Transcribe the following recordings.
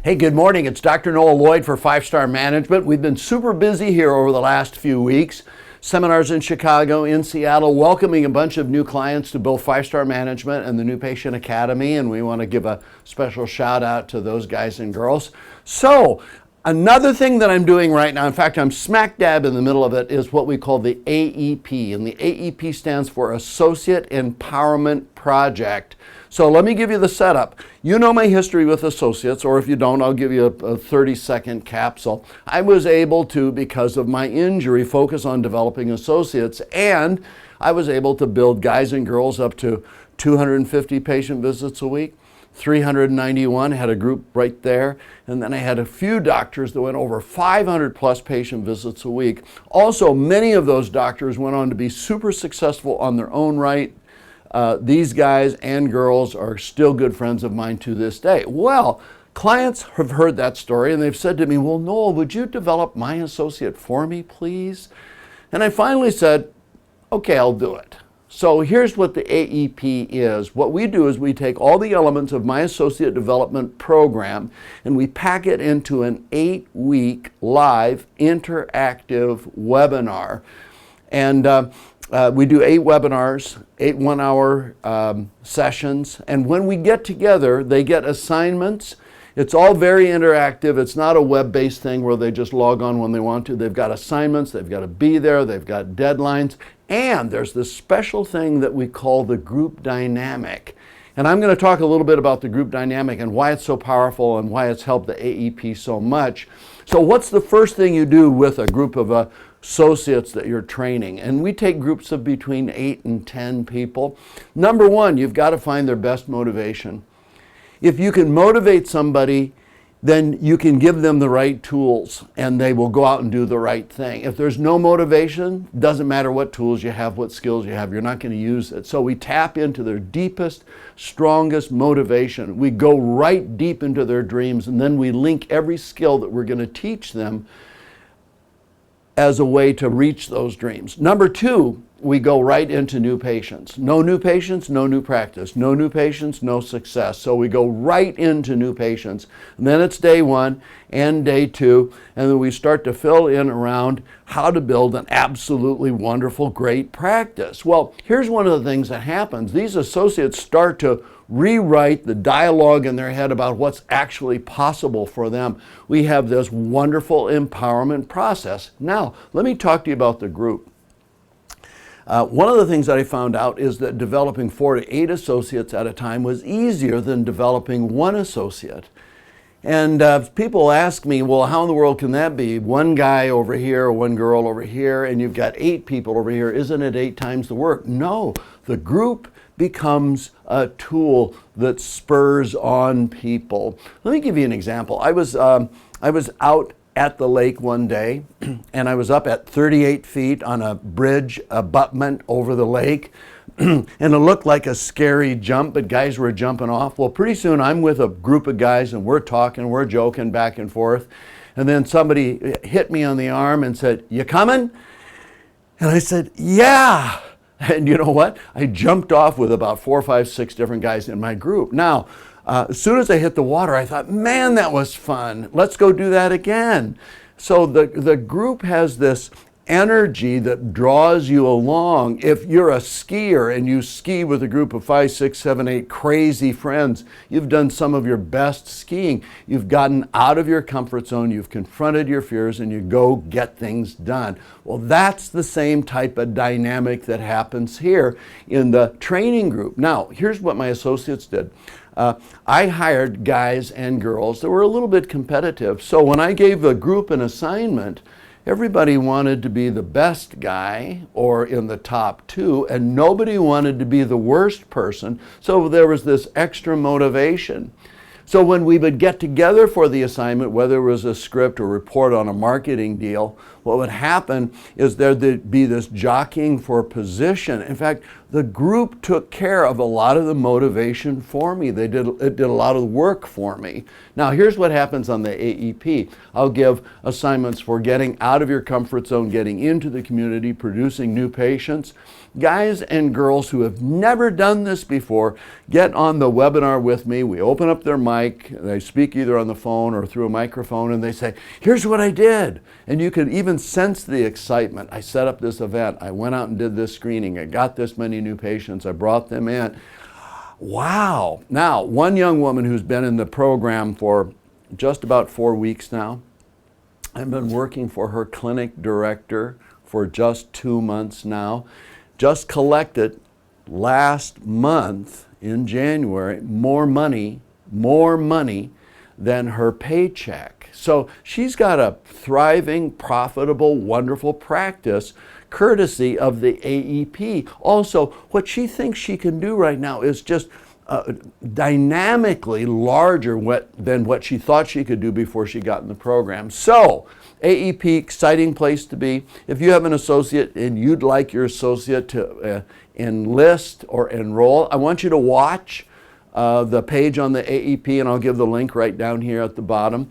Hey, good morning. It's Dr. Noel Lloyd for 5-Star Management. We've been super busy here over the last few weeks. Seminars in Chicago, in Seattle, welcoming a bunch of new clients to both 5-Star Management and the New Patient Academy, and we want to give a special shout out to those guys and girls. So, another thing that I'm doing right now, in fact, I'm smack dab in the middle of it, is what we call the AEP, and the AEP stands for Associate Empowerment Project. So let me give you the setup. You know my history with associates, or if you don't, I'll give you a 30-second capsule. I was able to, because of my injury, focus on developing associates, and I was able to build guys and girls up to 250 patient visits a week. 391, had a group right there, and then I had a few doctors that went over 500 plus patient visits a week. Also, many of those doctors went on to be super successful on their own right. These guys and girls are still good friends of mine to this day. Well, clients have heard that story and they've said to me, well, Noel, would you develop my associate for me, please? And I finally said, okay, I'll do it. So here's what the AEP is. What we do is we take all the elements of my associate development program and we pack it into an 8-week live interactive webinar. And we do 8 webinars, 8 one-hour sessions. And when we get together, they get assignments. It's all very interactive. It's not a web-based thing where they just log on when they want to. They've got assignments. They've got to be there. They've got deadlines. And there's this special thing that we call the group dynamic. And I'm going to talk a little bit about the group dynamic and why it's so powerful and why it's helped the AEP so much. So what's the first thing you do with a group of associates that you're training? And we take groups of between 8 and 10 people. Number one, you've got to find their best motivation. If you can motivate somebody, then you can give them the right tools and they will go out and do the right thing. If there's no motivation, doesn't matter what tools you have, what skills you have, you're not going to use it. So we tap into their deepest, strongest motivation. We go right deep into their dreams, and then we link every skill that we're going to teach them as a way to reach those dreams. Number two, we go right into new patients. No new patients, no new practice. No new patients, no success. So we go right into new patients. And then it's day 1 and day 2, and then we start to fill in around how to build an absolutely wonderful, great practice. Well, here's one of the things that happens. These associates start to rewrite the dialogue in their head about what's actually possible for them. We have this wonderful empowerment process. Now, let me talk to you about the group. One of the things that I found out is that developing 4 to 8 associates at a time was easier than developing 1 associate. And people ask me, well, how in the world can that be? 1 guy over here, 1 girl over here, and you've got 8 people over here. Isn't it 8 times the work? No, the group becomes a tool that spurs on people. Let me give you an example. I was out at the lake one day, and I was up at 38 feet on a bridge abutment over the lake, and it looked like a scary jump, but guys were jumping off. Well, pretty soon I'm with a group of guys, and we're talking, we're joking back and forth, and then somebody hit me on the arm and said, "You coming?" And I said, "Yeah." And you know what? I jumped off with about 4, 5, 6 different guys in my group. Now, as soon as I hit the water, I thought, man, that was fun. Let's go do that again. So the group has this energy that draws you along. If you're a skier and you ski with a group of 5, 6, 7, 8 crazy friends, you've done some of your best skiing. You've gotten out of your comfort zone, you've confronted your fears, and you go get things done. Well, that's the same type of dynamic that happens here in the training group. Now, here's what my associates did. I hired guys and girls that were a little bit competitive. So when I gave the group an assignment, everybody wanted to be the best guy or in the top 2, and nobody wanted to be the worst person. So there was this extra motivation. So when we would get together for the assignment, whether it was a script or report on a marketing deal, what would happen is there'd be this jockeying for position. In fact, the group took care of a lot of the motivation for me. It did a lot of the work for me. Now, here's what happens on the AEP. I'll give assignments for getting out of your comfort zone, getting into the community, producing new patients. Guys and girls who have never done this before get on the webinar with me. We open up their mic, they speak either on the phone or through a microphone, and they say, here's what I did. And you can even sense the excitement. I set up this event, I went out and did this screening, I got this many new patients, I brought them in. Wow. Now, one young woman who's been in the program for just about 4 weeks now, I've been working for her clinic director for just 2 months now. Just collected last month in January more money than her paycheck. So she's got a thriving, profitable, wonderful practice courtesy of the AEP. Also, what she thinks she can do right now is just dynamically larger than what she thought she could do before she got in the program. So, AEP, exciting place to be. If you have an associate and you'd like your associate to enlist or enroll, I want you to watch the page on the AEP, and I'll give the link right down here at the bottom,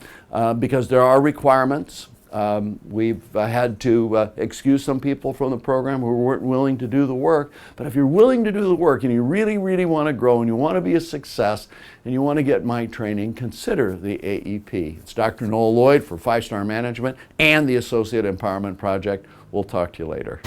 because there are requirements. We've had to excuse some people from the program who weren't willing to do the work. But if you're willing to do the work and you really, really want to grow and you want to be a success and you want to get my training, consider the AEP. It's Dr. Noel Lloyd for 5-Star Management and the Associate Empowerment Project. We'll talk to you later.